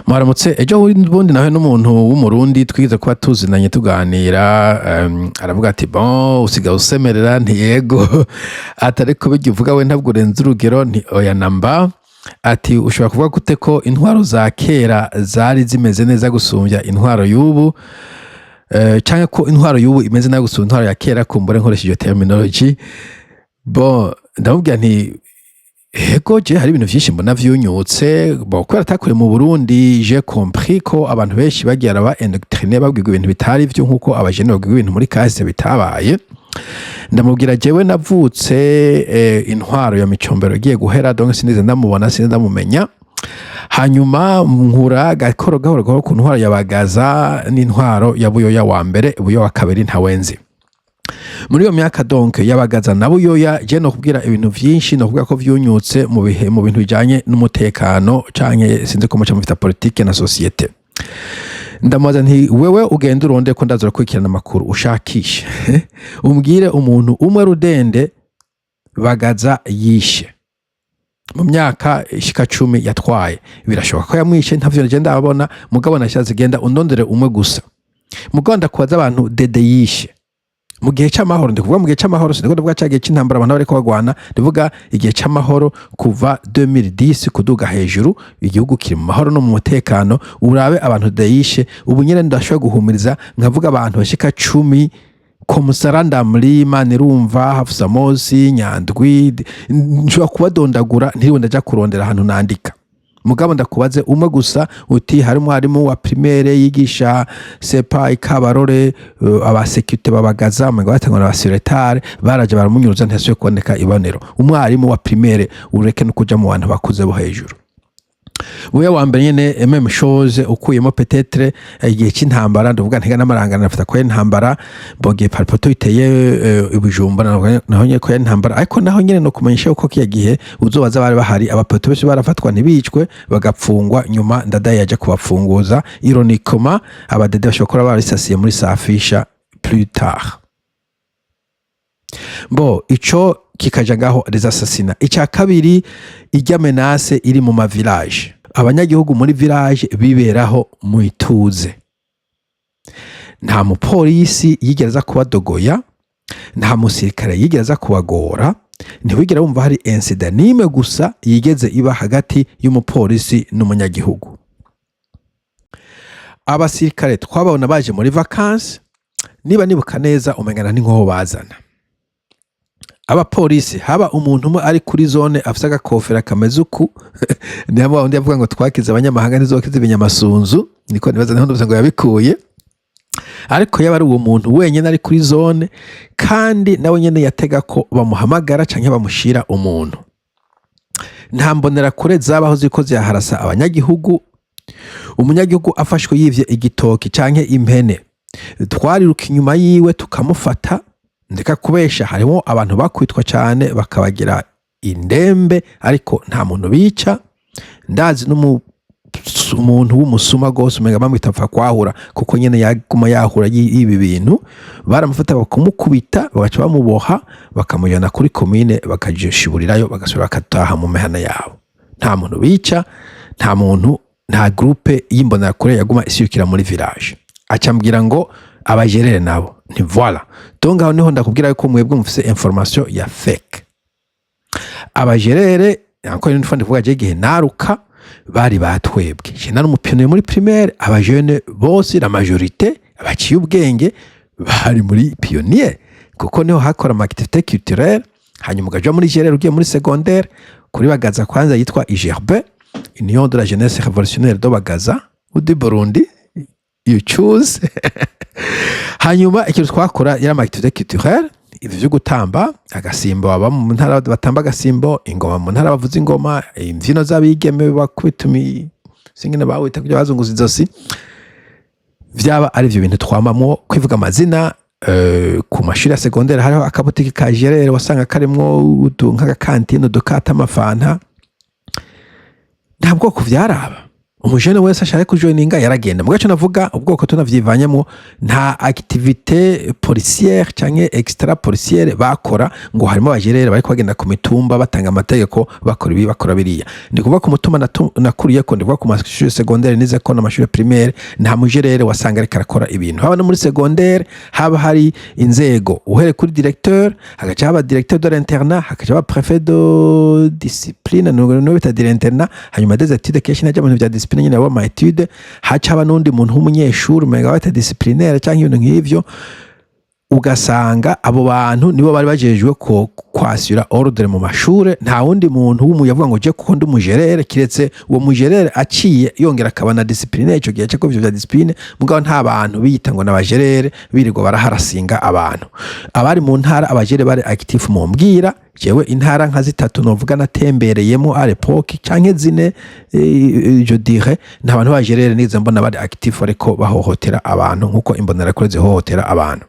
Mwaramutse ejo bundi nawe n'umuntu w'umurundi twize kuba tuzinanye tuganira aravuga ati bon usigaye usemerera ntiyego atariko bijya uvuga we ntabwo urenze urugero nti oya namba ati ushobora kuvuga gute ko intwaro za kera zari zimeze neza gusumbya intwaro y'ubu cyangwa ko intwaro y'ubu imeze neza gusumbya intwaro ya kera kumbure nkoresheje terminology bon ndamubwira nti Ego je hari ibintu vyinshi mbona vyunyutse bo kubera atakure mu Burundi j'ai compris ko abantu benshi bagiye araba endoctriner babwirwa ibintu bitari vyo nkuko abajene babwirwa ibintu muri kahise bitabaye ndamubwira jewe navutse intwaro ya micombero giye guhera donc sinize ndamubona sinize ndamumenya hanyuma nkura gakoro gahoro ku ntwaro yabagaza n'intwaro ya buyoya wa mbere buyo wa kabiri ntawenzi muri iyo myaka donc yabagaza nabo yoya je no kubwira ibintu vyinshi no kuvuga ko vyunyutse mu bintu bijanye n'umutekano canke sinze ko muca mu vita politique na societe ndamaza nti wewe ugenda uronde ko ndazora kwikirana amakuru ushakishe umbwire umuntu umwe rudende bagaza yishe mu myaka ishika 10 yatwaye birashoboka ko yamwishe ntavyo je ndabona mugabo nashaze genda undondere umwe gusa mugabo ndakubaza abantu dede yishe mu gihe cy'amahoro ndikuvuga mu gihe cy'amahoro sindiko ndavuga cyagiye cy'intambara abantu bariko bagwana ndivuga igihe cy'amahoro kuva 2010 kuduga hejuru igihugu kiri mu mahoro no mu mutekano urabe abantu dayishe ubu nyene ndashobora guhumiriza nkavuga abantu bashika 10 ko musaranda mlima nirumva hafusa mosi nyandwi nshobora kubadondagura ntiriwe ndaja kurondera ahantu nandika mugabo ndakubaze umwe gusa uti harimo wa primaire yigisha sepa ikabarore abasekute babagaza ngo batangana abasiretare baraje baramunyuruza ntasuye kuboneka ibonero umwarimu wa primaire ureke no kuja mu bantu bakuze bo hejuru buya wa mbere nyene même chose ukuyemo peut-être igihe cy'intambara ndavuga ntega n'amarangana nafata ko intambara bogiye parpoto iteye ibijumba naho nyene ko intambara ariko naho nyene no kumenyesha uko kiya gihe uzobaza bari bahari abapoto bese barafatwa ntibicwe bagapfungwa nyuma ndadaye yaje kubafunguza ironicoma abadede bashobora barisasiye muri safisha plus tard bo ico kikaja ngaho les assassinats icya kabiri ijya menace iri mu ma village abanyagihugu muri village biberaho mu ituze nta mupolisi yigereza kubadogoya nta musirikare yigereza kubagora ntiwigera wumva hari incident n'imwe gusa yigeze iba hagati y'umupolisi n'umunyagihugu abasirikare twababona baje muri vacances niba nibuka neza umengana n'inkoho bazana abapolisi haba umuntu umwe ari kuri zone afite agakofera kameze uku niyo undi yavuga ngo twakize abanyamahanga ntizokize ibinyamasunzu niko nibaza naho ngo yabikuye ariko yaba ari uwo muntu wenyine ari kuri zone kandi nawe nyene yatega ko bamuhamagara canke bamushira umuntu nta mbonera kure zabaho ziko ziharasa abanyagihugu umunyagihugu afashwe yivye igitoki canke impene twariruka inyuma yiwe tukamufata ndeka kubesha harimo abantu bakwitwa cyane bakabagira indembe ariko nta muntu bica ndazi n'umuntu w'umusuma gose umenga bamwitapfa kwahura kuko nyene yaguma yahura ibi bintu baramufata bakumukubita bagaca bamuboha bakamujyana kuri commune bakajishiburirayo bagasubira bakataha mu mihana yabo nta muntu bica nta groupe y'imbonera kure yaguma isirukira muri village acambwira ngo abajerere nabo ni voilà donc aho niho ndakubwira ko mwebwe mufise information ya fake abajerere encore une fois ndivuga je gihe naruka bari batwebwe je nari umupionnier muri primaire abajene bose la majorité abaciye ubwenge bari muri pionnier kuko niho hakora activité culturelle hanyuma ugaja muri jerere ugiye muri secondaire kuri bagaza kwanza yitwa IGRB Union de la Jeunesse Révolutionnaire de Bagaza ou du Burundi you choose hanyuma ikintu twakora yari activité culturelle ivyo byo gutamba agasimbo baba mu ntara batamba agasimbo ingoma mu ntara bavuza ingoma imvyino z'abigeme bakwitumi singene bawita kujya bazunguza izosi vyaba ari byo bintu twamamwo kwivuga amazina ku mashuri ya secondaire hariho akabutiki ka gerere wasanga karimwo nk'agakantine dukata amafanta ntabwo kuvyaraba umujene wese ashaka kujoininga yaragenda mugaco navuga ubwoko tunavyivanyemo nta activité policière canke extra policière bakora ngo harimo abajerere bari kwagenda ku mitumba batanga amategeko bakora ibi bakora biriya ndi kuvuga ku mutuma nakuriye ko ndi kuvuga ku mashuri secondaire nize ko n'amashuri primaire nta mujerere wasanga ariko arakora ibintu haba no muri secondaire haba hari inzego uhere kuri directeur hagaca haba directeur de l'internat hagaca haba préfet de discipline no bita de l'internat hanyuma des études kenshi najya mu bya discipline nyine wa ma étude haca haba nundi muntu w'umunyeshuri umenga bata disciplinaire cyangwa ibintu nk'ivyo ugasanga abo bantu nibo bari bajejwe ko kwasura ordre mu mashure nta wundi muntu w'umuyavuga ngo je kuko ndi umujerere kiretse uwo mujerere aciye yongera akabana discipline ico gihe cyo bya discipline mugabo nta bantu biyita ngo n'abajerere birirwa baraharasinga abantu abari mu ntara abajere bari active mu mbwira jewe intara nka zitatu novuga natembereyemo à l'époque canke zine je dirais nta bantu bajerere nize mbona bari active ariko bahohotera abantu nkuko imbonera kure zihohotera abantu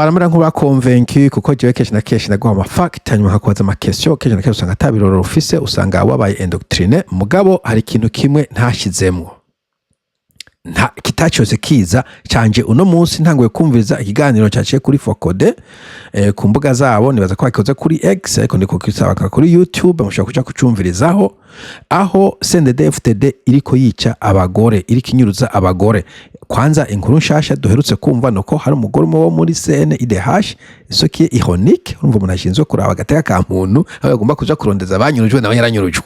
aramera nkuba convaincu kuko jewe kenshi na kenshi naguha amafact hanyuma hakubaza amakestion kenshi na kenshi usanga atabiroro ufise usanga wabaye endoctrine mugabo hari ikintu kimwe ntashizemwo nta kitacyoze kiza canje uno munsi ntanguye kumviriza ikiganiro cyaciye kuri Focode ku mbuga zabo nibaza ko bakoze kuri X ariko ndiko kisaba kuri YouTube mushobora kuja kucumvirizaho aho CNDD-FDD iriko yica abagore iriko inyuruza abagore kwanza inkuru nshasha duherutse kumva nuko hari umugore wo muri CNIDH isokiye ironique urumva umuntu ashinzwe kuraba agateka ka muntu aho agomba kuja kurondeza abanyurujwe nawe yaranyurujwe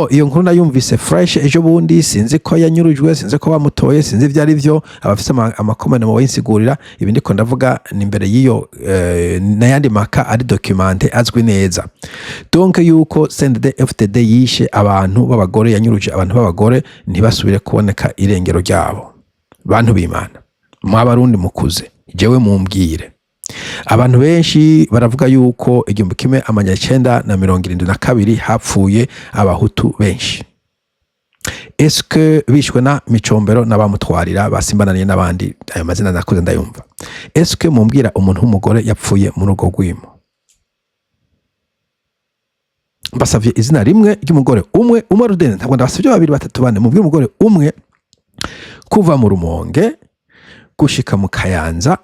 iyo nkuru nayumvise fresh ejo bundi sinzi ko yanyurujwe sinzi ko bamutoye sinzi ivyari byo abafise amakomene mu bayinsigurira ibindi ko ndavuga ni imbere yiyo nayandi maka ari documente azwi neza donc yuko CNDD-FDD yishe abantu b'abagore yanyuruje abantu b'abagore ntibasubire kuboneka irengero ryabo bantu b'Imana mwabarundi mukuze jewe mumbwire abantu benshi baravuga yuko 1972 hapfuye abahutu benshi eske bishwe na Micombero n'abamutwarira basimbananiye n'abandi ayo mazina nakuze ndayumva eske mumbwira umuntu w'umugore yapfuye mu rugo rwimo basavye izina rimwe ry'umugore umwe rudende ntabwo ndabasavye babiri batatu bane mumbwira umugore umwe kuva mu Rumonge gushika mu Kayanza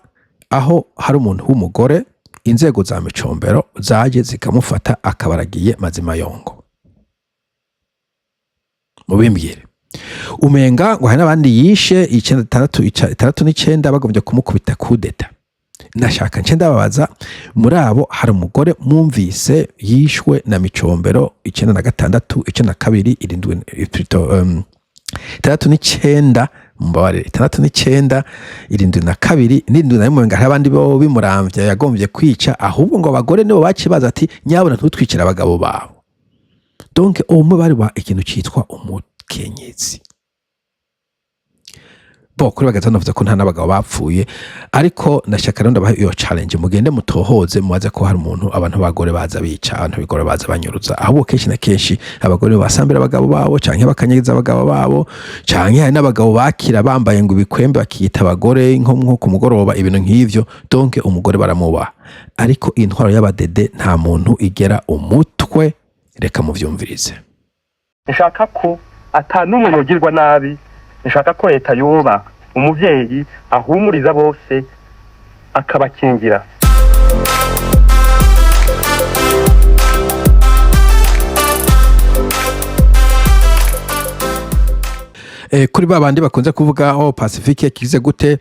aho hari umuntu w'umugore inzego za Micombero zaje zikamufata akabaragiye mazima yongo mubimbwire umenga ngo hari nabandi yishe 1969 bagombye kumukubita kudeta nashaka nce ndababaza muri abo hari umugore mwumvise yishwe na Micombero 1996 1992 19 mbare 1992 n'indwi hari abandi bo bimuramvya yagombye kwica ahubwo ngo abagore nibo bacibaza ati nyabona ntutwicira abagabo babo donc umwe bari ba ikintu citwa umukenyezi kuri bagatano navuze ko nta nabagabo bapfuye ariko nashaka rero ndabaha iyo challenge mugende mutohoze mubaze ko hari umuntu abantu bagore baza bica abantu bigore baza banyuruza ahubwo kenshi na kenshi abagore basambira abagabo babo canke bakanyegeza abagabo babo canke hari n'abagabo bakira bambaye ngo ibikwembe bakiyita abagore nko ku mugoroba ibintu nk'ivyo donc umugore baramuba ariko intwaro y'abadede nta muntu igera umutwe reka muvyumvirize nshaka ko atanumwe nogirwa nabi nshaka ko leta yoba umuvyeyi ahumuriza bose akabakingira kuri babandi bakunze kuvuga Pacifique kize gute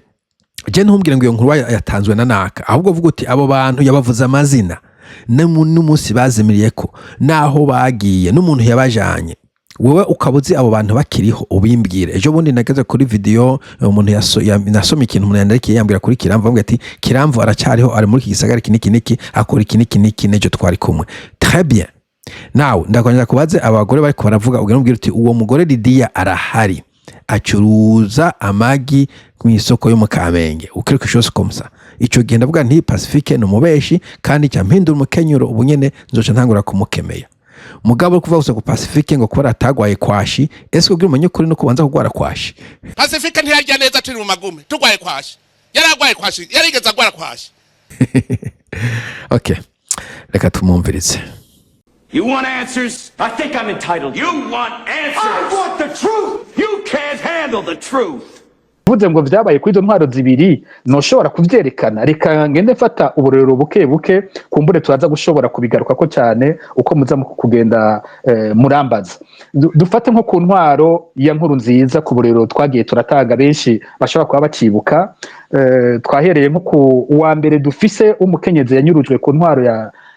je ntumbwire ngo iyo nkuru yatanzwe na naka ahubwo vuga uti abo bantu yabavuza amazina n'umunsi bazimiriye ko naho bagiye n'umuntu yabajanye wewe ukabuzi abo bantu bakiriho ubimbwire ejo bundi nageze kuri video umuntu nasoma ikintu umuntu yandikiye yambwira kuri Kiramvu avuga ati Kiramvu aracariho ari muri iki gisagara kiniki akora iki nejo twari kumwe très bien nawe ndakongera kubaze abagore bari baravuga ubwira uti uwo mugore Lydia arahari acuruza amagi mu isoko yo mu Kamenge ukiriko chose komsa ico genda vuga nti Pacifique no mubeshi kandi cyampindura umukenyuro ubunyene nzoca ntangura kumukemeya mugabo kuva gusa ku Pacifique ngo kubara atagwaye kwashi ese kugira umenye kuri no kubanza kugwara kwashi Pacifique ntiyarya neza turi mu magume tugwaye kwashi yaragwaye kwashi yarigeze agwara kwashi okay reka tumumvirize You want answers? I think I'm entitled. You want answers? I want the truth. You can't handle the truth. Vuze ngo vyabaye kuri izo ntwaro zibiri noshobora kuvyerekana, reka ngende mfata uburero buke buke kumbure turaza gushobora kubigaruka ko cyane uko muza kugenda murambaza. Dufate nko ku ntwaro ya nkuru nziza ku burero twagiye turatanga benshi bashobora kuba bacibuka. Twahereye nko ku wa mbere dufise umukenyezi yanyurujwe ku ntwaro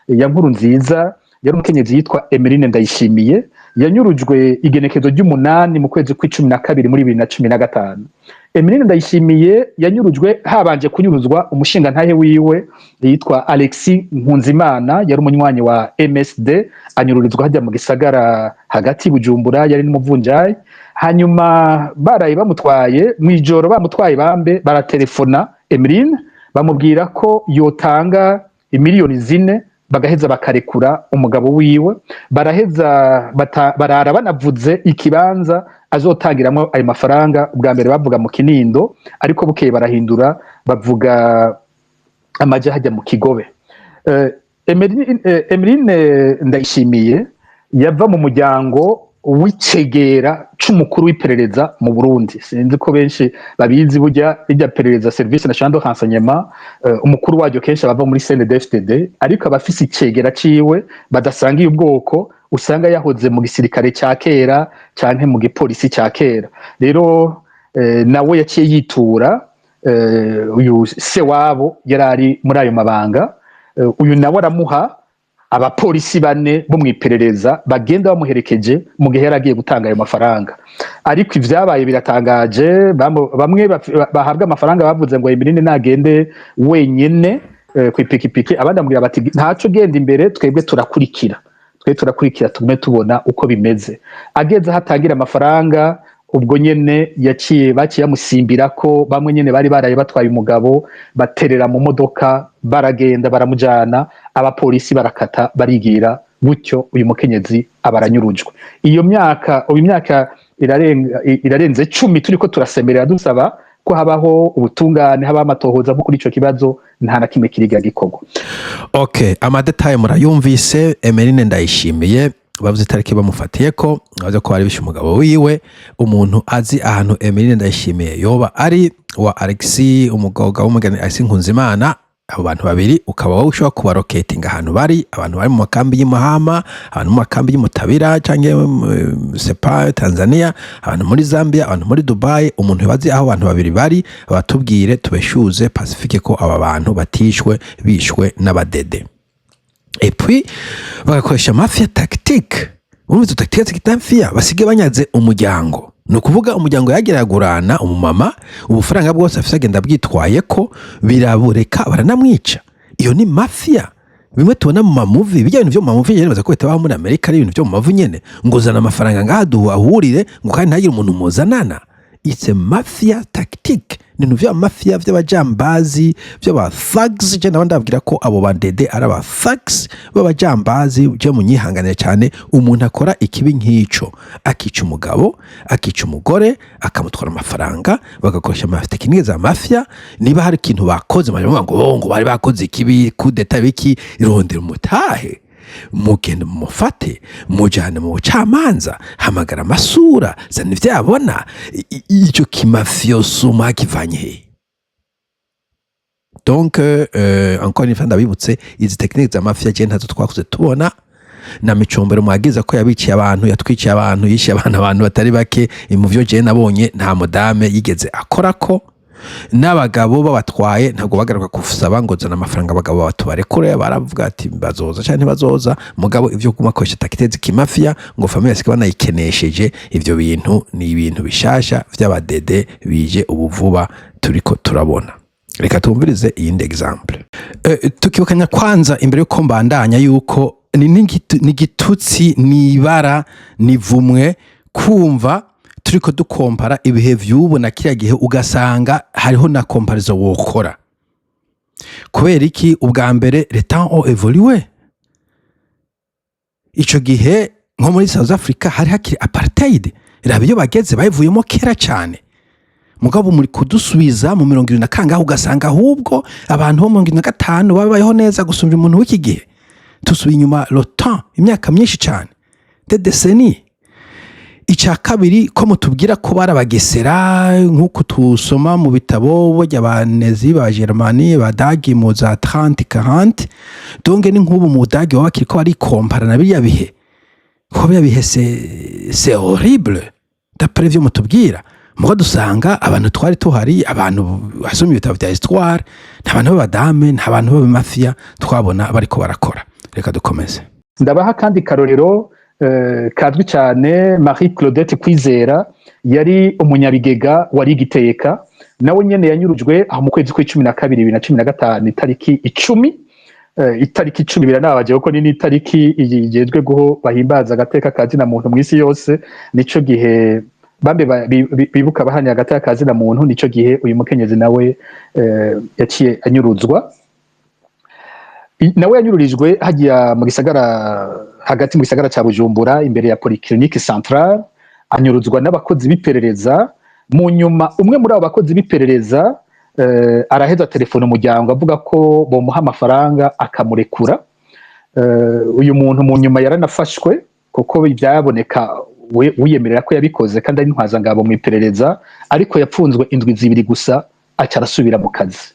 ya nkuru nziza, yari umukenyezi yitwa Emeline Ndayishimiye, yanyurujwe igenekezo ry'umunani mu kwezi kwa12 muri 2015. Emeline Ndayishimiye yanyurujwe habanje kunyuruzwa umushinga ntahe wiwe yitwa Alexis Nkunzimana, yari umunywanyi wa MSD, anyururizwa hajya mu gisagara hagati Bujumbura, yari n'umuvunjayi. Hanyuma baraye bamutwaye mwijoro, bamutwaye bambe baratelefona Emeline bamubwira ko yotanga imiliyoni 4 bagaheza bakarekura umugabo wiwe. Baraheza barara banavuze ikibanza azotangiramo ayo mafaranga. Ubwa mbere bavuga mu Kinindo, ariko bukeye barahindura bavuga amaje hajya mu Kigobe. Emeline Ndayishimiye yava mu muryango w'icegera c'umukuru w'iperereza mu Burundi. Sinzi ko benshi babizi, burya irya perereza Service National de Renseignement, umukuru waryo kenshi abava muri CNDD-FDD, ariko abafise icegera ciwe badasangiye ubwoko, usanga yahoze mu gisirikare cya kera canke mu gipolisi cya kera. Rero nawe yaciye yitura uyu se wabo yarari muri ayo mabanga. Uyu nawe aramuha abapolisi 4 bo mwiperereza bagenda bamuherekeje mu gihe yaragiye gutanga ayo mafaranga. Ariko ivyabaye biratangaje, bamwe bahabwa amafaranga bavuze ngo Emeline nagende wenyene kwipikipiki, abandi ambwira bati ntaco genda imbere, twebwe turakurikira tume tubona uko bimeze. Ageze hatangira amafaranga, ubwo nyene baciye yamusimbira ko bamwe nyene bari baraye batwaye umugabo, baterera mu modoka, baragenda baramujana, abapolisi barakata barigira, gutyo uyu mukenyezi abaranyurujwe. Uyu myaka irarenze 10 turiko turasemerera dusaba ko habaho ubutungane, haba amatohoza kuri ico kibazo, nta na kimwe kiriga gikorwa. Okay, amadetaye murayumvise. Emeline Ndayishimiye bavuze itariki bamufatiye ko bavuze ko bari bishe umugabo wiwe. Umuntu azi ahantu Emeline Ndayishimiye yoba ari wa Alexis umugabo w'umugani Alexis Nkunzimana. Abo bantu babiri ukaba wowe ushobora kubaroketinga ahantu bari, abantu bari mu makambi y'Imahama, abantu mu makambi y'Umutabira canke Sepa Tanzania, abantu muri Zambia, abantu muri Dubai. Umuntu bazi aho abantu babiri bari batubwire, tubeshuze Pacifique ko aba bantu batishwe bishwe n'abadede. Et puis bagakoresha mafia tactique. Urumva tactique z'kitamfia basige banyaze umuryango. No kuvuga umuryango yageragurana umumama, ubufaranga bwose afise agenda bwitwaye ko birabureka baranamwica. Iyo ni mafia. Bimwe tubona mu movie, bijya ibintu byo mu movie baza ko bitabaho muri Amerika, ari ibintu byo mu mavu nyene, ngo zana amafaranga ngahadu ahurire ngo kandi ntagire umuntu muzanana. It's a mafia tactique. Ninu vya mafia vy'abajambazi vy'aba thugs. Je nabandi abwira ko abo bandede ari aba thugs b'abajambazi. Je munyihanganire cyane, umuntu akora ikibi nk'ico, akica umugabo, akica umugore, akamutwara amafaranga, bagakoresha tekinike za mafia. Niba hari ikintu bakoze ngo bari bakoze ikibi, kudeta biki, irondera umutahe, mugende mufate, mujane mu bucamanza, hamagara amasura, zana ivyabona. Ico kimafioso mwakivanye he? Donc encore une fois ndabibutse, izi techniques za mafia je ntazo twakuze tubona. Na micombero mwagiza ko yabiciye abantu, yatwiciye abantu, yishe abantu batari bake. Mu vyo je nabonye nta modame yigeze akora ko. N'abagabo babatwaye ntabwo bagaruka kufusaba ngo zana amafaranga. Abagabo batubarekure, baravuga ati bazoza cyane bazoza. Mugabo ivyo kumakoresha takitezi kimafia ngo famille sikaba nayikenesheje, ivyo bintu ni ibintu bishasha vy'abadede bije ubuvuba turiko turabona. Reka tumvirize iyindi example. Tukibukanya kwanza imbere yuko mbandanya yuko ni gitutsi, ni ibara, ni vumwe kumva turiko dukompara ibihe vy'ubu na kiriya gihe, ugasanga hariho na comparaison wokora. Kubera iki? Ubwa mbere les temps ont évolué. Ico gihe nko muri South Africa hari hakiri apartheid, rabiyo bageze bayivuyemo kera cyane. Mugabo muri kudusubiza mu 70 na kangaho, ugasanga ahubwo abantu bo mu 75 babayeho neza gusumba umuntu w'iki gihe. tusubiye inyuma le temps imyaka myinshi cyane de décennies. Icya kabiri ko mutubwira ko barabagesera nk'uko tusoma mu bitabo bajya abanezi ba Germanie badagi mu za 30 40 donc ni nk'ubu mu Budagi wabakiri ko bari kompara na biriya bihe ko biriya bihe c'est horrible d'après ibyo mutubwira. Muko dusanga abantu twari tuhari, abantu basoma ibitabo bya histoire, n'abantu b'abadame, n'abantu b'abamafia twabona bariko barakora. Reka dukomeze. Ndabaha kandi karorero kazwi cyane Marie Claudette Kwizera yari umunyabigega wari Giteka, nawe nyene yanyurujwe aho mu kwezi kwa 12 2015 itariki 10 itariki 10 biranabaje kuko ni itariki igejwe guho bahimbaza agateka kazina muntu mw'isi yose. Nico gihe bambe bibuka bahanya agateka kazina muntu, nico gihe uyu mukenyezi nawe yaciye anyuruzwa. Nawe yanyururijwe hagiya mu gisagara hagati mu gisagara cya Bujumbura imbere ya Polyclinique Centrale, anyuruzwa n'abakozi biperereza. Mu nyuma umwe muri abo bakozi biperereza araheza telefone umuryango avuga ko bomuha amafaranga akamurekura. Uyu muntu mu nyuma yaranafashwe kuko byaboneka wiyemerera ko yabikoze kandi ari ntwaza ngabo mu iperereza, ariko yapfunzwe indwi zibiri gusa aca arasubira mu kazi.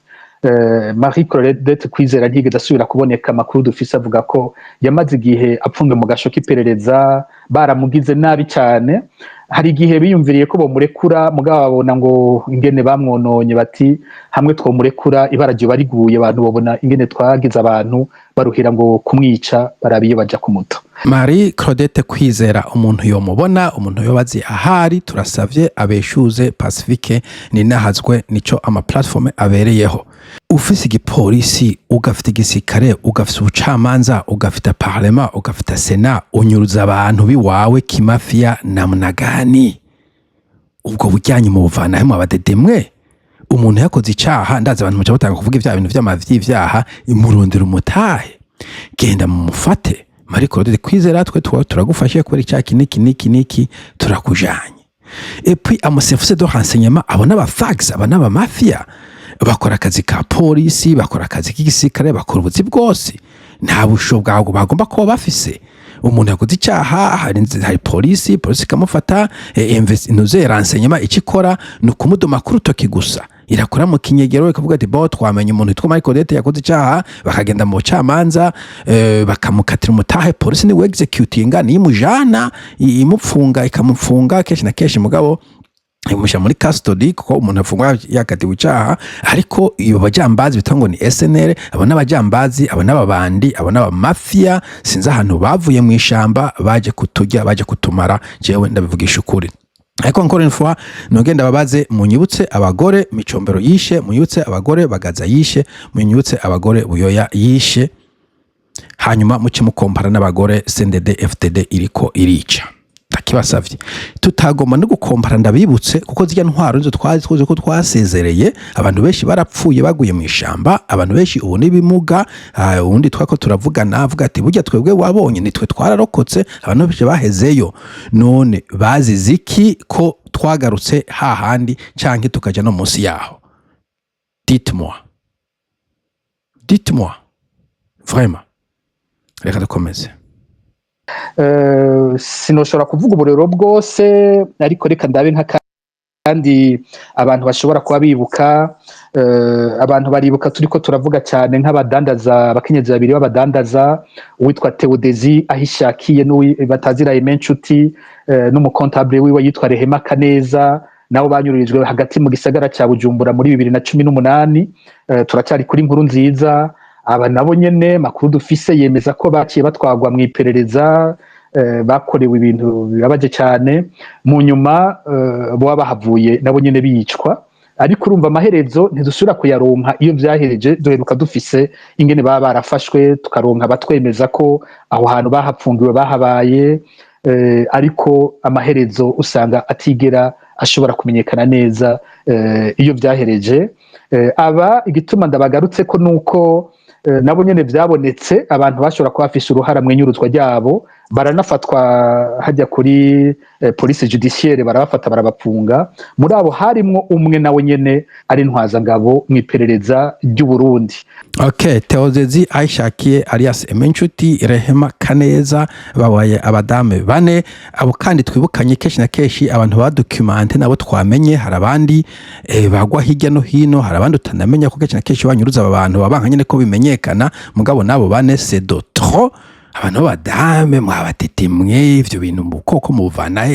Marie Claudette Kwizera ntigeze asubira kuboneka. Amakuru dufise avuga ko yamaze igihe apfunzwe mu gasho k'iperereza, baramugize nabi cyane. Hari igihe biyumviriye ko bomurekura mugabo babona ngo ingene bamwononye, bati hamwe twomurekura ibara ryo bariguye, abantu babona ingene twagize abantu baruhira ngo kumwica barabiye baja kumuta. Marie Claudette Kwizera umuntu yomubona, umuntu yobazi ahari, turasavye abeshuze Pacifique ninahazwe nico ama platform abereyeho. Ufise igipolisi, ugafite igisirikare, ugafite ubucamanza, ugafite parlement, ugafite sena, unyuruza abantu biwawe kimafia namna gani? Ubwo bujyanye mu buvana hamwe abadedemwe. Umuntu yakoze icaha, ndaza abantu muca batanga kuvuga ivya bintu vy'amavyaha, imurondera umutahe, genda mu mufate. Marie Claudette Kwizera twe turagufashe kubera icyaki niki turakujanye. Et puis amuservice de renseignement abona ba fax, abana ba mafia bakora akazi ka polisi, bakora akazi k'igisirikare, bakora ubuzi bwose. Nta busho bwago bagomba kuba bafise. Umuntu yakoze icyaha, hari polisi kamufata, investinuze renseignement ikikora no kumudoma kuri utoki gusa. Irakora mu kinyegero ikavuga ati bo twamenye umuntu yitwa Marie Claudette yakoze icyaha, bakagenda mu bucamanza bakamukatira umutahe, polisi ni executinga ni imujana imupfunga ikamufunga kenshi na kenshi mugabo imusha muri custody kuko umuntu afungwa yakatiwe icyaha. Ariko iyo bajambazi bitango ni SNL, abona abajambazi, abona ababandi, abona abamafia, sinza ahantu bavuye mu ishamba baje kutujya, baje kutumara. Jewe ndabivugisha ukuri. Ariko encore une fois nogenda babaze, munyibutse abagore Micombero yishe, munyibutse abagore Bagaza yishe, munyibutse abagore Buyoya yishe, hanyuma muce mukompara n'abagore CNDD FDD iriko irica. Takibasavye tutagomba no gukompara, ndabibutse kuko zijya ntwaro nzo twazi ko twasezereye. Abantu benshi barapfuye baguye mu ishamba, abantu benshi ubu nibimuga. Ubundi twako turavugana avuga ati burya twebwe wabonye nitwe twararokotse, abantu benshi bahezeyo. None bazize iki ko twagarutse hahandi canke tukaja no munsi yaho? Dites-moi vraiment. Reka dukomeze. Sinoshobora kuvuga uburero bwose, ariko reka ndabe nka kandi abantu bashobora kuba bibuka. Abantu baribuka turiko turavuga cyane nk'abadandaza, abakenyezi babiri b'abadandaza, uwitwa Theodesi Ahishakiye n'ubatazira Imenchuti, n'umukontable wiwe yitwa Rehema Kaneza, nabo banyururijwe hagati mu gisagara cya Bujumbura muri 2018. Turacyari kuri Nkuru Nziza. Aba nabo nyene makuru dufise yemeza ko baciye batwagwa mu iperereza, bakorewe ibintu bibabaje cyane. Mu nyuma bo bahavuye nabo nyene bicwa. Ariko urumva amaherezo ntidusubira kuyaronka iyo byahereje. Duheruka dufise ingene baba barafashwe, tukaronka batwemeza ko aho hantu bahapfungiwe bahabaye, ariko amaherezo usanga atigera ashobora kumenyekana neza iyo byahereje. Aba igituma ndabagarutse ko nuko nabo nyene byabonetse abantu bashobora kuba bafise uruhara mu nyuruzwa ryabo, baranafatwa hajya kuri police judiciaire barabafata barabapfunga muri abo harimwo umwe nawe nyene ari ntwazangabo mu iperereza ry'u Burundi. Okay, Theodezi Aishakiye alias Emenchuti Rehema Kaneza babaye abadame bane abo kandi twibukanye kenshi na kenshi abantu badocumente nabo twamenye hari abandi bagwa hirya no hino hari abandi utanamenya ko kenshi na kenshi banyuruza aba bantu babanka nyene ko bimenyekana mugabo nabo bane c'est de trop abantu badame mwabatete mwe ivyo bintu koko muvana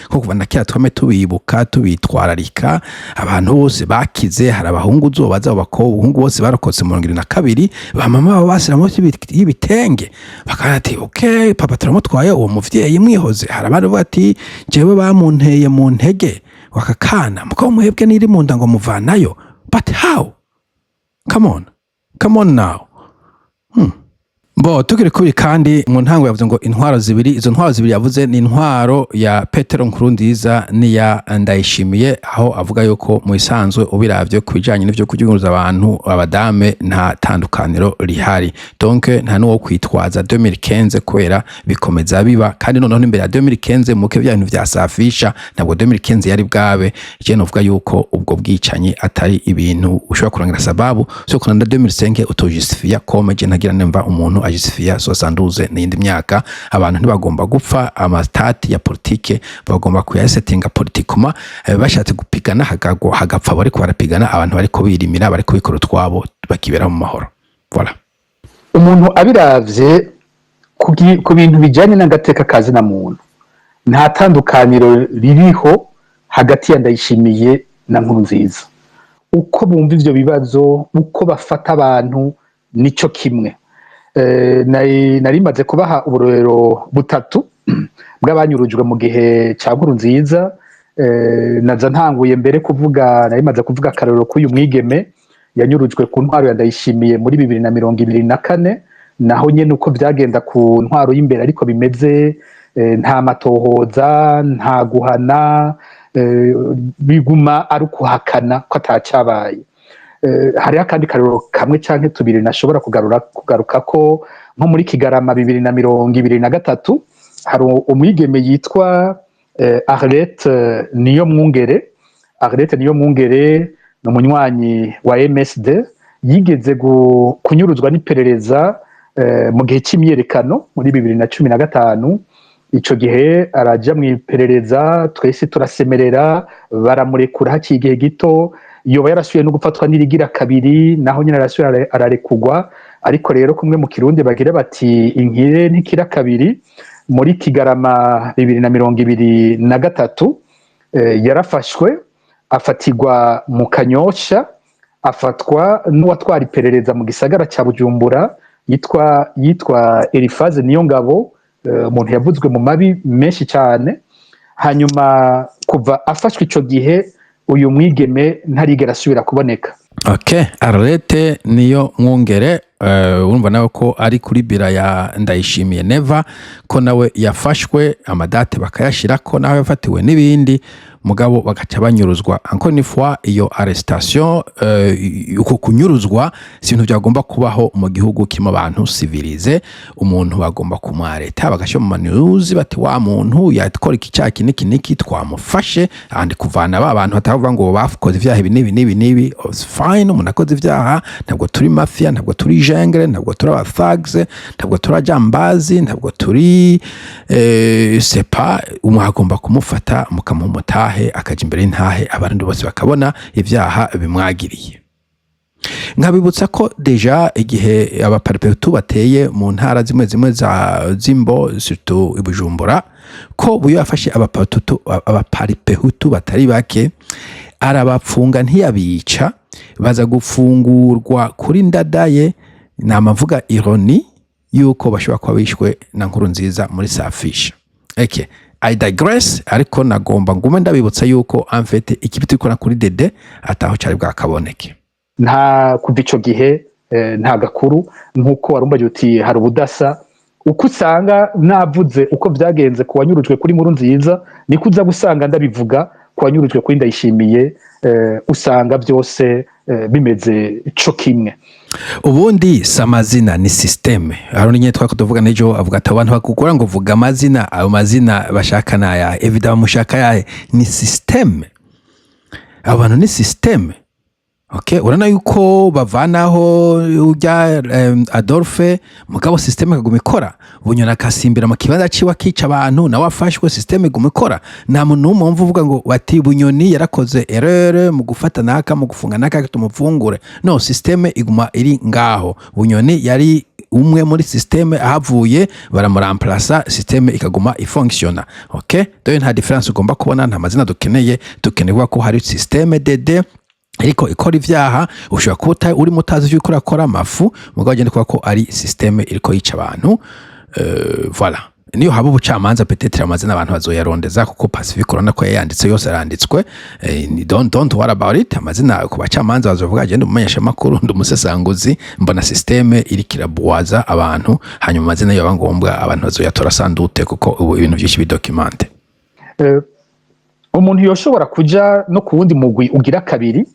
ko kuvana kira twame tubibuka tubitwararika abantu bose bakize hari abahungu uzobaza abakobwa bose barokotse mu 2022 bamama babo basira mu y'ibitenge bakanati okay papa turamutwaye uwo muvyeyi mwihoze hari abandi bati jewe bamunteye mu ntege wakakana muko muhebwe niri mu ndango muvanayo but how come on now Bo tukiri kuri kandi mu ntango yavuze ngo intwaro zibiri izo ntwaro zibiri yavuze ni intwaro ya Petero Nkurunziza ni ya Ndayishimiye aho avuga yuko mu isanzwe ubiravye kubijanye n'ivyo kuryunguruza abantu abadame nta tandukaniro rihari donc nta nuwo kwitwaza 2015 kwera bikomeza biba kandi noneho imbere ya 2015 muke bya bintu vyasafisha ntabwo 2015 yari bwabe je novuga yuko ubwo bwicanyi atari ibintu ushobora kurangira sababu so kuna 2005 utojustifia comme je ntagira nemva umuntu ajisifia 72 n'indi myaka abantu ntibagomba gupfa amatati ya politike bagomba kuyasettinga politikuma bashatse gupigana hagapfa bari ko barapigana abantu bari ko birimira bari kubikora twabo bakibera mu mahoro voilà umuntu abiravye ku bintu bijanye n'agateka kazi na muntu nta tandukaniro ririho hagati ya Ndayishimiye na Nkurunziza uko bumva ivyo bibazo uko bafata abantu nico kimwe narimaze kubaha uburero butatu bw'abanyurujwe mu gihe cya Nkurunziza naza ntanguye mbere kuvuga narimaze kuvuga akarero k'uyu mwigeme yanyurujwe ku ntwaro ya Ndayishimiye muri 2024 naho nyene uko byagenda ku ntwaro y'imbere ariko bimeze nta matohoza nta guhana biguma ari ukuhakana ko atacyabaye hari akandi karero kamwe canke tubiri nashobora kugaruka ko nko muri Kigarama 2023 hari umwigeme yitwa Arlette Niyomwungere no munywanyi wa MSD yigeze kunyuruzwa n'iperereza mu gihe cy'imyerekano muri 2015 ico gihe araja mu iperereza twese turasemerera baramurekura haciye igihe gito yoba yarasuye no gufatwa n'irigira kabiri naho nyine arasuye ararekugwa ariko rero kumwe mu Kirundi bagire bati inkire ntikira kabiri muri Kigarama 2023 yarafashwe afatirwa mu Kanyosha afatwa n'uwatwara iperereza mu gisagara cya Bujumbura yitwa Elifaze Niyongabo umuntu yavuzwe mu mabi menshi cyane hanyuma kuva afashwe ico gihe uyu mwigeme ntarigera asubira kuboneka. Okay, Arlette Niyomwungere urumva nawe ko ari kuri bira ya Ndayishimiye Neva ko nawe yafashwe amadate bakayashira ko nawe yafatiwe n'ibindi mugabo bagaca banyuruzwa encore une fois iyo arrestation uko kunyuruzwa si ibintu byagomba kubaho mu gihugu kimo abantu civilize umuntu bagomba kumwareta bagashyira mu news bati wa muntu yakora iki cyaki niki twamufashe andi kuvana ba bantu hatavuga ngo bafukoze ivyaha nibi fine umuntu akoze ivyaha ntabwo turi mafia ntabwo turi jengre ntabwo turi aba thugs ntabwo turi jambazi ntabwo turi sepa umwagomba kumufata mukamumutaha akaja imbere y'intahe abantu bose bakabona ivyaha bimwagiriye nkabibutsa ko deja igihe abaparipehutu bateye mu ntara zimwe za Zimbo surtout ibujumbura ko buyo yafashe abaparipehutu batari bake arabapfunga ntiyabica baza gufungurwa kuri ndadaye namavuga ironi yuko bashobora kuba bishwe na Nkurunziza muri Safisha. Okay. I digress ariko nagomba ngume ndabibutsa yuko en fait ikibiti kora kuri Dede ataho cyari bwakaboneke nta kuva ico gihe nta gakuru nkuko warumbaje uti hari ubudasa uko usanga navuze uko byagenze ku wanyurujwe kuri Nkurunziza niko uza gusanga ndabivuga kwanyurujwe kuri Ndayishimiye usanga byose bimeze co kimwe. Ubundi samazina ni systeme harone nyine twakuvuga nejo avuga ati abantu bakukura ngo vuga amazina ayo mazina bashaka naya evident bamushaka yahe ni systeme abantu ni systeme. Okay, urana yuko bavanaho ujya Adolphe mugabo systeme kaguma ikora bunyona kasimbira mu kibanza ciwa kica abantu na wafashwe systeme guma ikora nta muntu umwe uvuga ngo bati bunyoni yarakoze erreur mu gufata naka mu gufunga naka tumufungure no systeme iguma iri ngaho bunyoni yari umwe muri systeme ahavuye baramuremplacer systeme ikaguma ifunctiona. Okay, donc nta difference ugomba kubona nta mazina dukeneye ko hari systeme DD ariko ikora ivyaha ushobora kuba uri mutazi yuko urakora amafu mugabo agende kuba ko ari systeme iriko yica abantu. Voilà, niyo haba ubucamanza peut-être amazina abantu bazoyarondeza kuko Pacifique urabona ko yayanditse yose aranditswe. Don't worry about it. Amazina ku bacamanza bazovuga agende umumenyesha makuru ndumusesanguzi mbona systeme irikira buwaza abantu hanyuma amazina yo bangombwa abantu bazoyatora sandute kuko ubu ibintu byinshi bidocumente. Umuntu yoshobora kuja no ku wundi mugwi ugira kabiri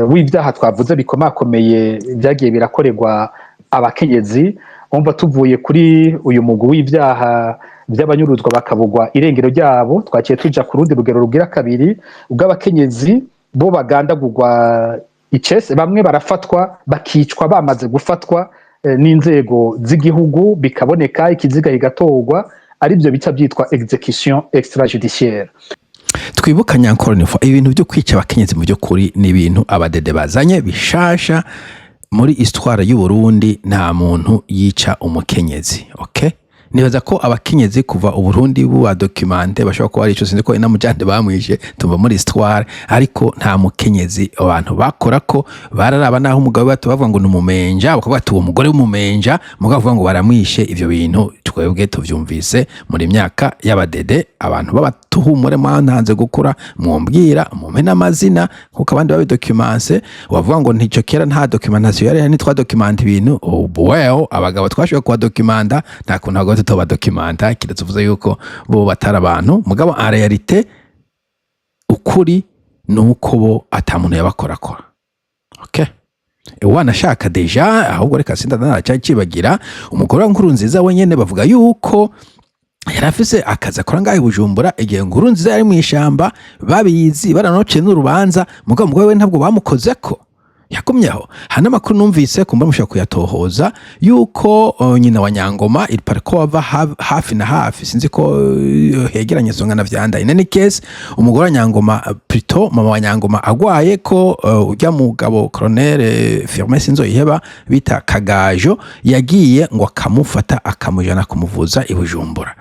w'ibyaha twavuze bikomakomeye byagiye birakorerwa abakenyezi. Umva tuvuye kuri uyu mugwi w'ibyaha by'abanyuruzwa bakabugwa irengero ryabo twaciye tuja ku rundi rugero rugira kabiri ubw'abakenyezi bo bagandagurwa icese bamwe barafatwa bakicwa bamaze gufatwa n'inzego z'igihugu bikaboneka ikiziga higatorwa ari byo bita byitwa execution extrajudiciaire. Twibukanya encore une fois ibintu byo kwica abakenyezi mu byo kuri ni ibintu abadede bazanye bishasha muri histoire y'u Burundi. Nta muntu yica umukenyezi. Okay, nibaza ko abakenyezi kuva uburundi buwa documente bashobora kuba ari ico sinzi ko inamujande bamwishe tumva muri histoire ariko nta mukenyezi abantu bakora ko bararaba naho umugabo bato bavuga ngo numumenja bakavuga ati uwo mugore w'umumenja mugabo bavuga ngo baramwishe. Ivyo bintu twebwe tuvyumvise muri myaka y'abadede abantu babatuhumure mwantanze gukura mwombwira mume n'amazina kuko abandi babidocumente wavuga ngo ntico kera nta documentation yari ni twa document ibintu. Well, abagabo twashobora kuba documenta nta kuntu abagabo tuba documenta kiretse uvuze yuko bo batara abantu mugabo en realite ukuri nuko bo atamuntu yabakorakora. Okay, wanashaka deja ahubwo reka sinda naracacibagira umugore wa Nkurunziza wenyene bavuga yuko yarafise akaza akora ngaho Bujumbura igihe Nkurunziza yari mu ishamba babiyizi baranoce n'urubanza mugabo umugore we ntabwo bamukozeko yakumyeho. Hana makuru numvise kumba mushaka kuyatohoza yuko nyina wa Nyangoma il parko ava hafi na hafi sinzi ko hegeranye songana vyanda in any case umugore wa Nyangoma plutôt mama wa Nyangoma agwaye ko ujya mugabo colonel Firmin Sinzo iheba bita Kagajo yagiye ngo akamufata akamujana kumuvuza i Bujumbura.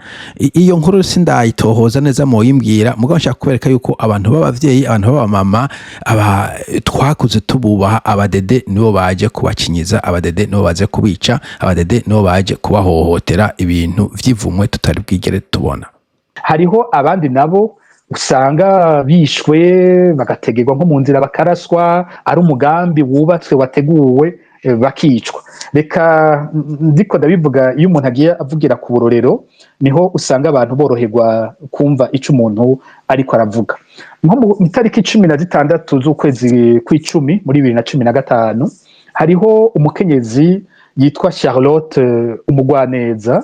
Iyo nkuru sindayitohoza neza mo yimbwira mugabo nshaka kubereka yuko abantu b'abavyeyi abantu b'aba mama aba twakuze tububaha abadede nibo baje kubakinyiza abadede nibo baje kubica abadede nibo baje kubahohotera ibintu vy'ivumwe tutari bwigere tubona. Hariho abandi nabo usanga bishwe bagategerwa nko mu nzira bakaraswa ari umugambi wubatswe wateguwe bakicwa. Reka ndiko ndabivuga iyo umuntu agiye avugira ku burorero niho usanga abantu boroherwa kumva ico umuntu ariko aravuga. Nko mu itariki 16 z'ukwezi kw'icumi muri 2015 hariho umukenyezi yitwa Charlotte Umugwaneza.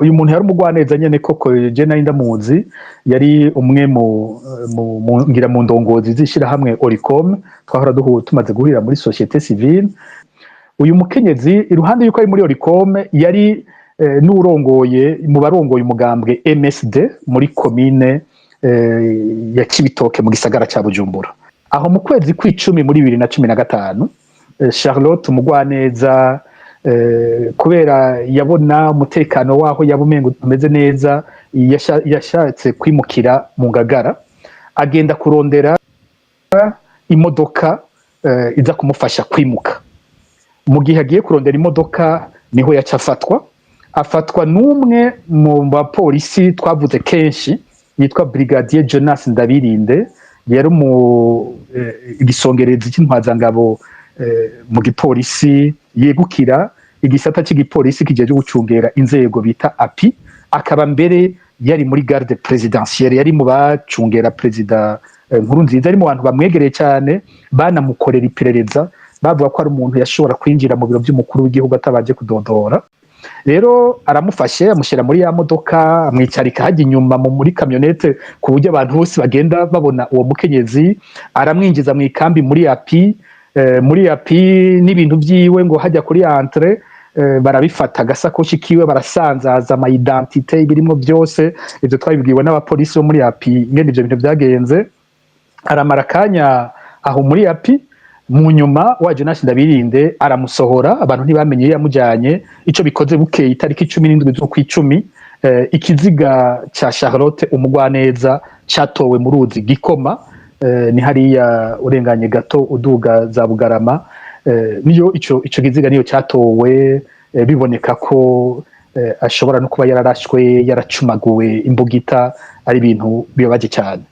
Uyu muntu yari umugwaneza nyene koko je nari ndamuzi yari umwe mu ngira mu ndongozi zishira hamwe Oricom twahora tumaze guhurira muri société civile. Uyu mukenyezi iruhande yuko ari muri Oricom yari n'urongoye mu barongoye umugambwe MSD muri commune ya Kibitoke mu gisagara ca Bujumbura. Aho mu kwezi kw'icumi muri 2015 Charlotte Umugwaneza kubera yabona umutekano waho yabumengo tumeze neza yashatse kwimukira mu Ngagara agenda kurondera imodoka iza kumufasha kwimuka. Mu gihe agiye kurondera imodoka niho afatwa n'umwe mu bapolisi twavuze kenshi yitwa Brigadier Jonas Ndabirinde yari mu igisongerezi cy'intwazangabo mu gipolisi yegukira igisata cy'igipolisi kijeje gucungera inzego bita API akaba mbere yari muri garde présidentielle, yari mu bacungera perezida Nkurunziza, ari mu bantu bamwegereye cyane, banamukorera iperereza, bavuga ko ari umuntu yashobora kwinjira mu biro by'umukuru w'igihugu atabaje kudodora. Rero aramufashe amushyira muri ya modoka, amwicarika hajya inyuma muri kamyonete ku buryo abantu bose bagenda babona uwo mukenyezi, aramwinjiza mu ikambi muri api n'ibintu byiwe ngo hajya kuri entre barabifata, agasakoshi kiwe barasanzaza ama identite ibirimo byose, ibyo twabibwiwe n'abapolisi bo muri api ngene ibyo bintu byagenze. Aramara kanya aho muri api, mu nyuma wa Jonas Ndabirinde aramusohora, abantu ntibamenye yamujyanye. Ico bikoze bukeye itariki 17 z'ukwicumi, ikiziga ca Charlotte umugwaneza catowe mu ruzi Gikoma, ni hariya urenganye gato uduga za Bugarama. Niyo ico kiziga niyo catowe, biboneka ko ashobora no kuba yararashwe, yaracumaguwe imbugita, ari ibintu bibabaje cyane.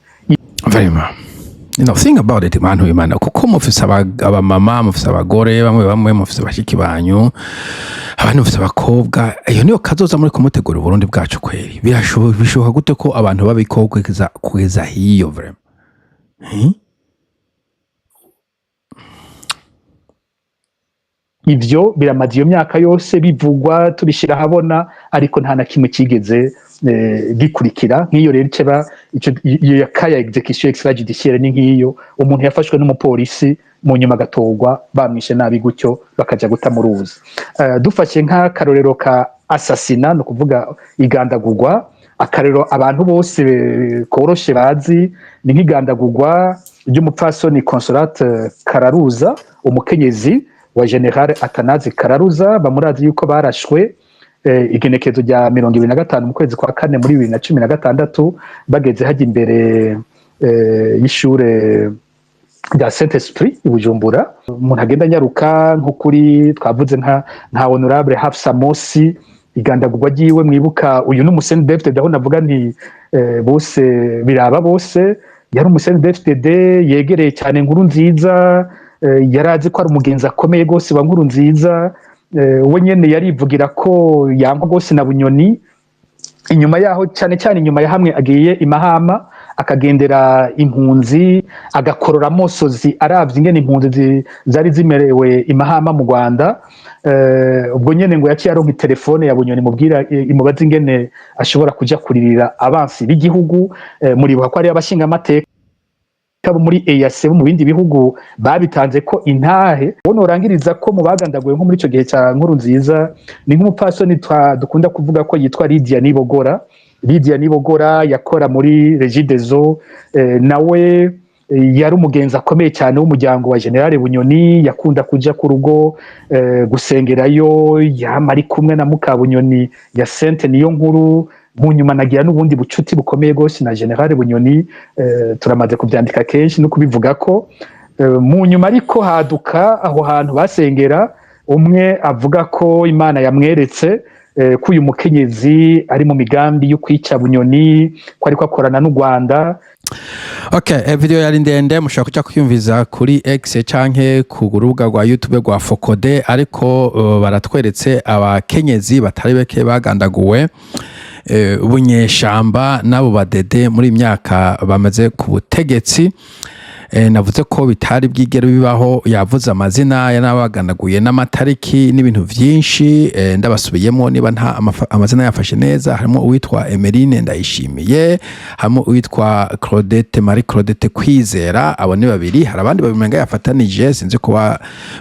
Think about it, man, Imana, kuko mufise abamama, mufise abagore bamwe, mufise bashiki banyu, abantu mufise abakobwa, iyo niyo kazoza muri kumutegura Burundi bwacu kweri. Bishoboka gute ko abantu babikobwa kugeza hiyo vraiment? Ivyo biramaze iyo myaka yose bivugwa, tubishira habona, ariko nta na kimwe kigeze gikurikira. Nk'iyo rero iyo yakaya execution extrajudiciaire, ni nk'iyo umuntu yafashwe n'umupolisi mu nyuma gatorwa bamwishe nabi gutyo bakaja guta mu ruzi. Dufashe nk'akarorero ka assassinat, no kuvuga igandagurwa, akarero abantu bose koroshe bazi, ni nk'igandagurwa ry'umupfasoni Consolate Kararuza, umukenyezi wa General Atanazi Kararuza, bamurazi yuko barashwe igenekezo rya 25 mu kwezi kwa 4 muri 2016, bageze hajya imbere y'ishure rya Saint Esprit i Bujumbura. Umuntu agenda nyaruka nko kuri twavuze nka Honorable Hafsa Mosi, igandagurwa ryiwe mwibuka, uyu n'umuseni DFDD, aho navuga nti bose biraba bose, yari umuseni DFDD yegereye cyane Nkurunziza, yarazi ko ari umugenzi akomeye gose wa Nkurunziza. We nyene yarivugira ko yangwa gose na Bunyoni. Inyuma yaho cyane inyuma ya hamwe agiye imahama akagendera impunzi, agakorora mosozi aravye ingene impunzi zari zimerewe imahama mu Rwanda. Ubwo nyene ngo yaciye aronka telefone ya Bunyoni mubwira imubaza ingene ashobora kuja kuririra abansi b'igihugu. Muribuka ko ari abashinga amateka muri EAC mu bindi bihugu babitanze ko intahe. Wonorangiriza ko mu bagandaguye nko muri ico gihe cya Nkurunziza ni nk'umupfasoni dukunda kuvuga ko yitwa Lydia Nibogora. Lydia Nibogora yakora muri Regideso, nawe yari umugenzi akomeye cyane w'umuryango wa General Bunyoni, yakunda kuja ku rugo gusengerayo, yamari kumwe na muka Bunyoni ya Sainte niyo nkuru. Mu nyuma nagira n'ubundi bucuti bukomeye gose na General Bunyoni, turamaze kubyandika kenshi no kubivuga ko mu nyuma ariko haduka aho hantu basengera, umwe avuga ko Imana yamweretse ko uyu mukenyezi ari mu migambi yo kwica Bunyoni, ko ariko akorana n'u Rwanda. Okay, video yari ndende, mushaka kuja kuyumviza kuri X canke ku rubuga rwa YouTube rwa Fokode, ariko baratweretse abakenyezi batari beke bagandaguwe ubunyeshamba n'abo badede muri imyaka bamaze ku butegetsi. Navuze ko bitari bwigere bibaho, yavuze amazina y'abaganaguye n'amatariki n'ibintu vyinshi. Ndabasubiyemo niba nta amazina yafashe neza. Harimo uwitwa Emeline Ndayishimiye, harimo uwitwa Claudette Marie Claudette Kwizera. Abo ni babiri. Hari abandi babimenga yafatanije, sinzi ko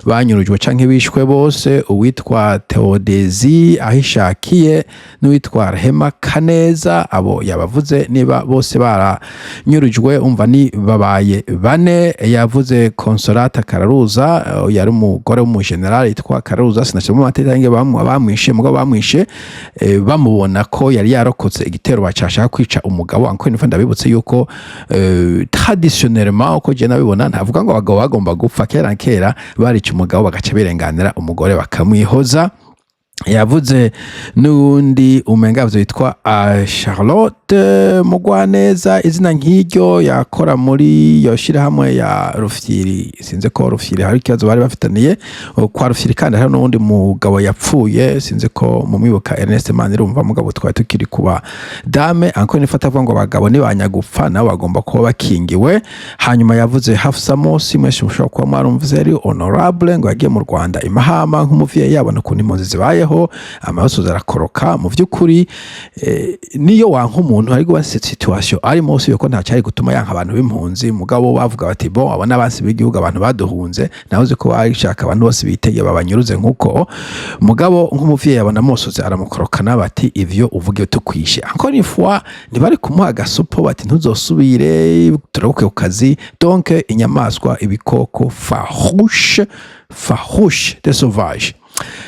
banyurujwe canke bishwe bose. Uwitwa Theodesi Ahishakiye n'uwitwa Rehema Kaneza, abo yabavuze niba bose baranyurujwe, umva ni babaye bane. Yavuze Consolate Kararuza, yari umugore w'umugeneral yitwa Kararuza, sinashyira mu materange bamwishe, mugabo bamwishe bamubona ko yari yarokotse igitero bacashaka kwica umugabo. Anko nifa ndabibutse yuko traditionnellement uko je nabibona, ntavuga ngo abagabo bagomba gupfa. Kera barica umugabo bagaca birenganira umugore bakamwihoza. yavuze n'undi umenga witwa Charlotte Mugwaneza, izina nk'iryo yakora muri iyo shirahamwe ya Rufyiri, sinze ko Rufyiri hari ikibazo bari bafitaniye kwa Rufyiri, kandi hari n'undi mugabo yapfuye sinze ko mu mwibuka Ernest Manirumva, mugabo twari tukiri kuba dame anko nifata avuga ngo abagabo ni banyagupfa nabo bagomba kuba bakingiwe. Hanyuma yavuze Hafsa Mosi, mwese mushobora kuba mwarumvise ari honorable, ngo yagiye mu Rwanda imahama nk'umuvyeyi yabona ukuntu impunzi zibayeho, amasozi arakoroka mu by'ukuri. Niyo wanka umuntu ari guba situation arimo usibe ko ntacyari gutuma yanka abantu b'impunzi, mugabo bavuga bati bo abona abansi b'igihugu abantu baduhunze, nahoze ko bashaka abantu bose bitege babanyuruze nkuko mugabo nk'umuvyeyi yabona amosozi aramukorokana bati ivyo uvuge tukwishe. Encore une fois ntibari kumuha agasupo bati ntuzosubire turabuke ku kazi. Donc inyamaswa, ibikoko farouche des sauvages.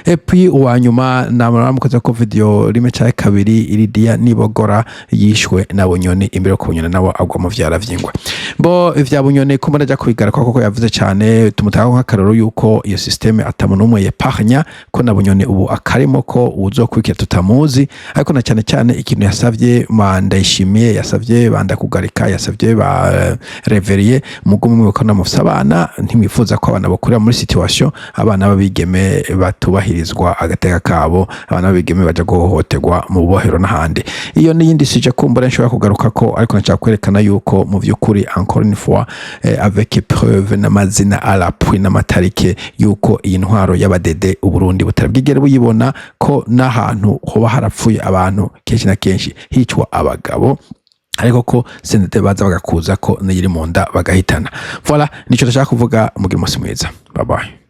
Et puis uwanyuma namuramukoze ko video rimwe cya kabiri iridia Nibogora yishwe na Bunyoni, imbere ko Bunyoni nawo agwa mu vyara vyingwa. Bo ivya Bunyoni kumba najya kubigaruka koko yavuze cyane, tumutaka nk'akarero yuko iyo systeme atamuntu umwe yeparnya ko na Bunyoni ubu akarimo ko uzokwikira tutamuzi, ariko na cyane cyane ikintu yasavye Ndayishimiye, yasavye banda kugarika, yasavye ba Reverie mugumwe ko namufisa abana, ntimwifuza ko abana bakurira muri situation abana babigeme batubahirizwa agateka kabo, abana babigeme baje guhohoterwa mu bohero n'ahandi. Iyo n'iyindi sije kumbura nshobora kugaruka ko, ariko nashaka kwerekana yuko mu vy'ukuri encore une fois avec preuve n'amazina à l'appui n'amatarike yuko iyi ntwaro y'abadede Uburundi butarabwigera buyibona ko n'ahantu hoba harapfuye abantu kenshi na kenshi hicwa abagabo, ariko ko sendete baza bagakuza ko niyiri mu nda bagahitana. Voilà nico ndashaka kuvuga, mugira umunsi mwiza, bye bye.